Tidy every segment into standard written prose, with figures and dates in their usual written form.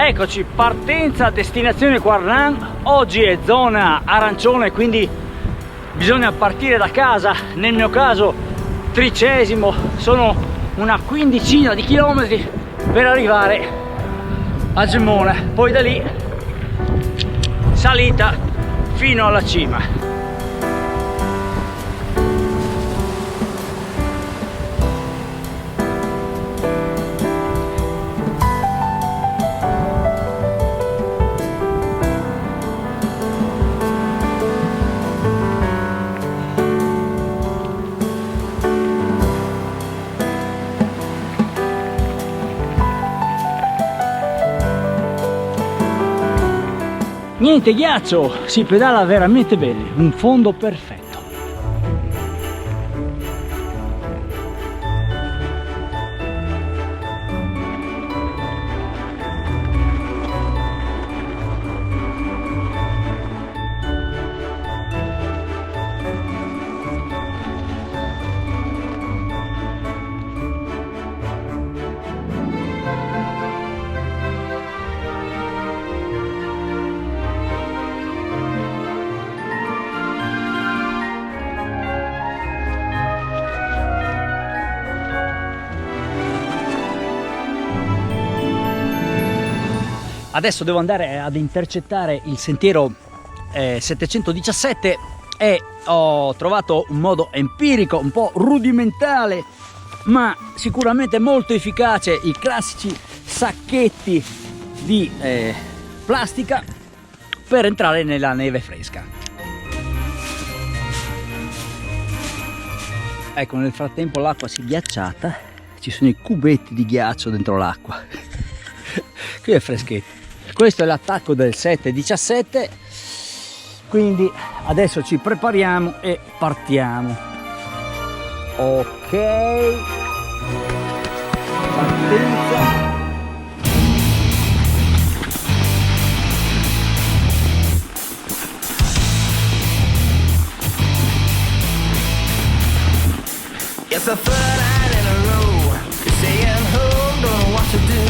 Eccoci, partenza destinazione Quarnan. Oggi è zona arancione, quindi bisogna partire da casa. Nel mio caso 30°, sono una quindicina di chilometri per arrivare a Gemona, poi da lì salita fino alla cima. Niente ghiaccio, si pedala veramente bene, un fondo perfetto. Adesso devo andare ad intercettare il sentiero 717 e ho trovato un modo empirico, un po' rudimentale, ma sicuramente molto efficace: i classici sacchetti di plastica per entrare nella neve fresca. Ecco, nel frattempo l'acqua si è ghiacciata, ci sono i cubetti di ghiaccio dentro l'acqua. Qui è freschetto. Questo è l'attacco del 717, quindi adesso ci prepariamo e partiamo. Ok, partenza. It's a third night in a row. You're staying home, don't know what to do.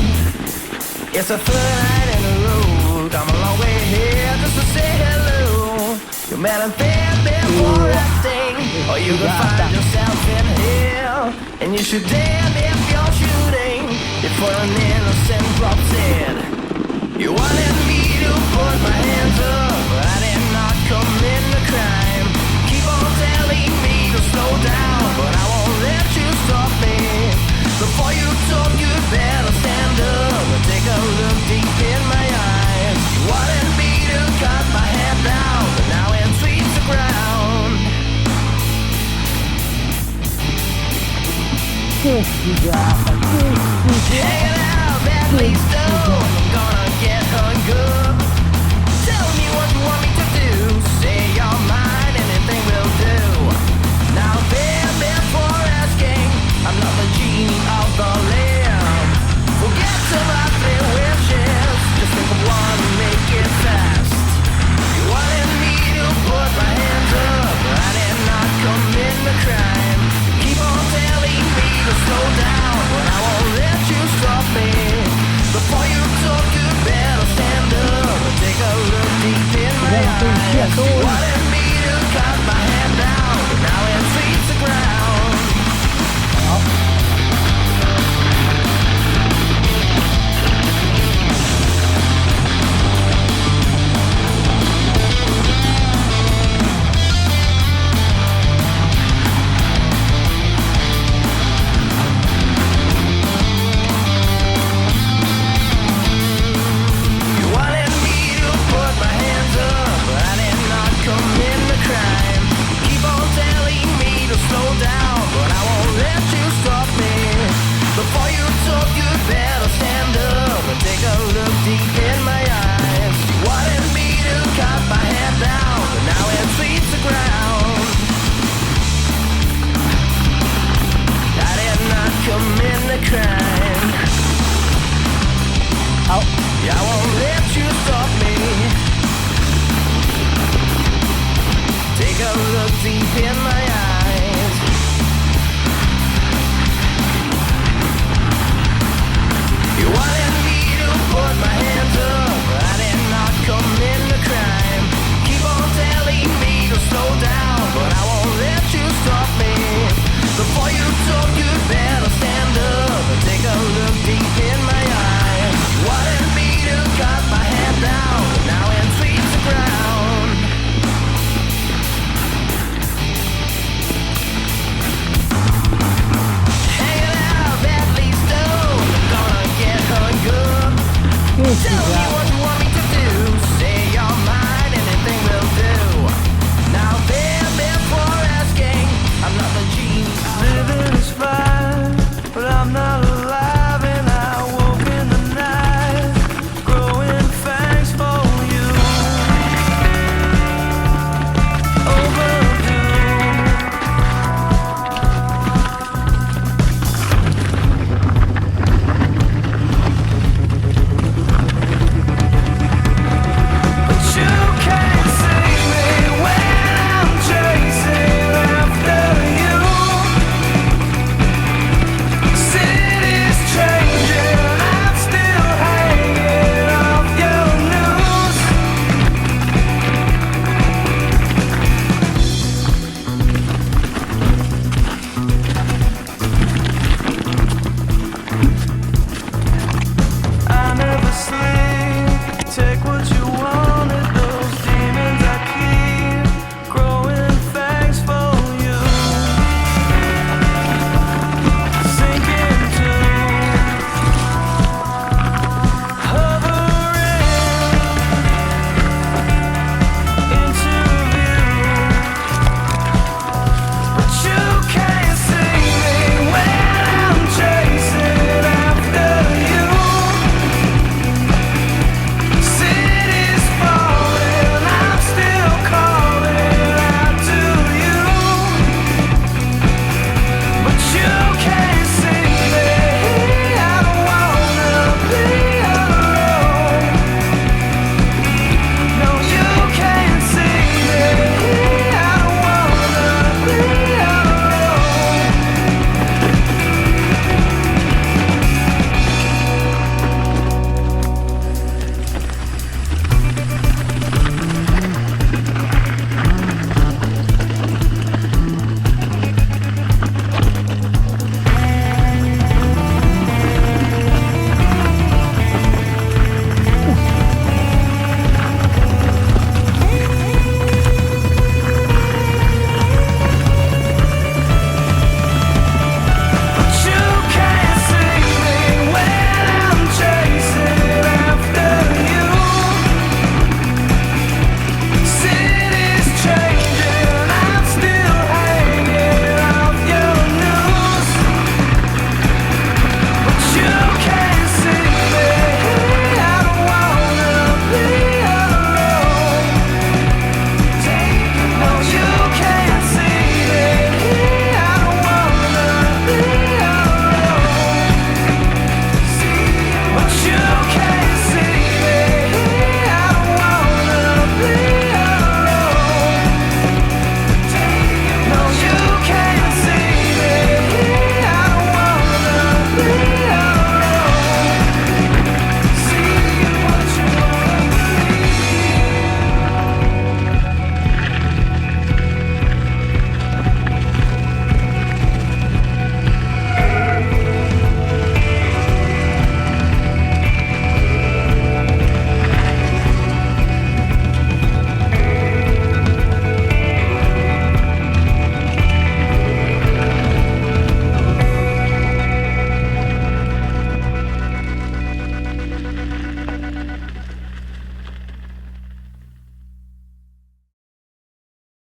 It's a third night in a row. Come a long way here just to say hello. You met a bed before resting, or you can find yourself in hell. And you should damn if you're shooting before an innocent drops in. You wanted me to put my hands up, but I did not commit the crime. Keep on telling me to slow down, but I won't let you stop me. Before you talk, you'd better stand up and take a look deep in my eyes. You wanted me to cut my head down, but now it sweeps the ground. Hanging out, badly stoned, I'm gonna get hung up. Tell me what you want me to do, say your mind, anything will do. Now bear before asking, I'm not the genie of the lamp. Forget about three wishes, just think of one and make it fast. You wanted me to put my hands up, but I did not commit the crime. Keep on telling me to slow down, but I won't let you stop me. Before you talk, you better stand up and take a look deep in my eyes.